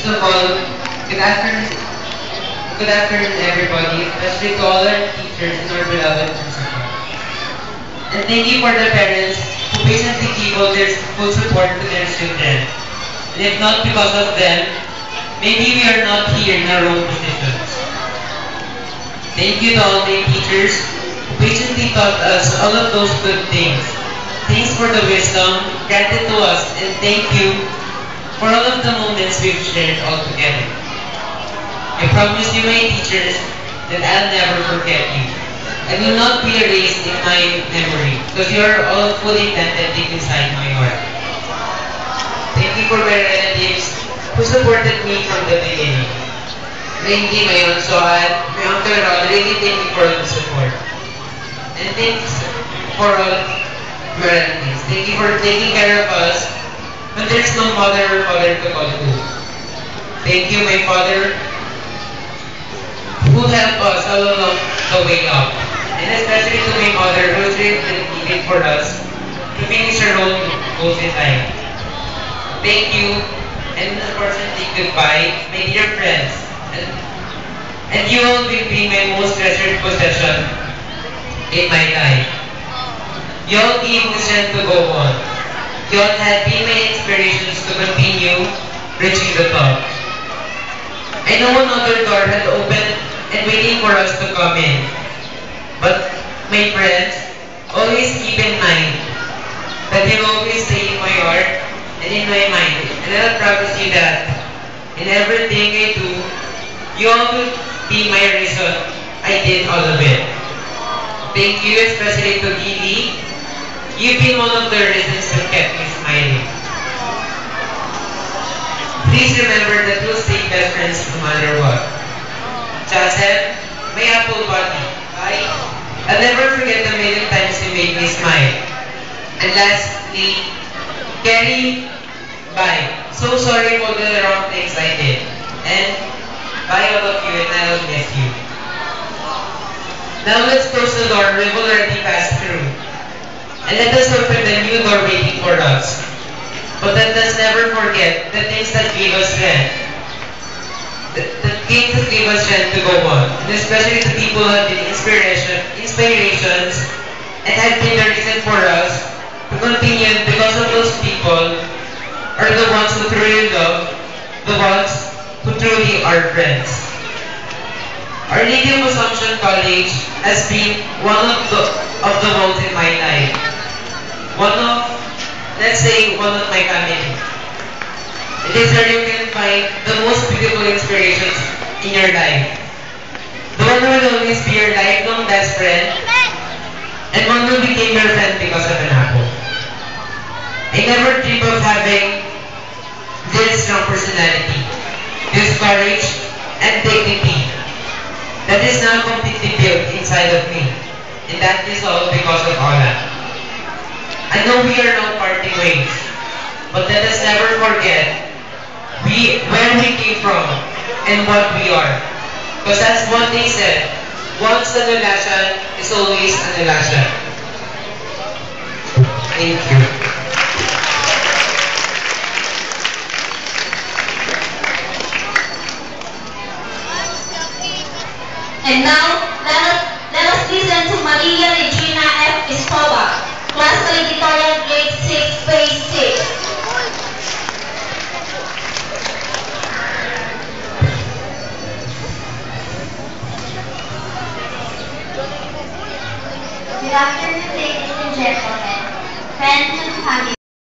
of all, good afternoon, good afternoon everybody, especially to all our teachers and our beloved principal. And thank you for the parents who patiently give all their full support to their children. And if not because of them, maybe we are not here in our own positions. Thank you to all my teachers who patiently taught us all of those good things. Thanks for the wisdom granted to us, and thank you for all of the moments we've shared all together. I promise you, my teachers, that I'll never forget you. I will not be erased in my memory, because you are all fully planted deep inside my heart. Thank you for my relatives who supported me from the beginning. Mainly my Aunt Joanne, my Uncle Rod, really thank you for the support. And thanks for all my relatives. Thank you for taking care of us when there's no mother or father to call to. Thank you, my father, who helped us all along the way up. And especially to my mother, who's really dedicated for us to finish her own goals in life. Thank you, and unfortunately goodbye, my dear friends. And you all will be my most treasured possession in my life. You all gave me strength to go on. You all have been my inspirations to continue reaching the top. I know another door had opened and waiting for us to come in. But my friends, always keep in mind that you'll always stay in my heart and in my mind. And I'll promise you that in everything I do, you all will be my reason I did all of it. Thank you, especially to Gili. You've been one of the reasons that kept me smiling. Please remember that we'll stay best friends no matter what. Joseph, my apple buddy. Bye. I'll never forget the million times you made me smile. And lastly, Kerry, bye. So sorry for the wrong things I did. And bye all of you, and I'll miss you. Now let's close the door we've already passed through. And let us open the new door waiting for us. But let us never forget the things that gave us strength. The things that gave us strength to go on. And especially the people who have been inspirations and have been the reason for us to continue, because of those people are the ones who truly love, the ones who truly are friends. Our Lady of Assumption College has been one of the roles in my life. Let's say, one of my family. It is where you can find the most beautiful inspirations in your life. The one who will always be your lifelong best friend, and one who became your friend because of an apple. I never dreamed of having this strong personality, this courage, and dignity that is now completely built inside of me. And that is all because of Ola. I know we are now parting ways, but let us never forget where we came from and what we are. Because that's what they said, once an Alashan is always an Alashan. Thank you. And now, let us listen to Maria Regina F. Escobar, Class Valedictorian Grade 6, Phase 6. Good afternoon, ladies and gentlemen, friends and family.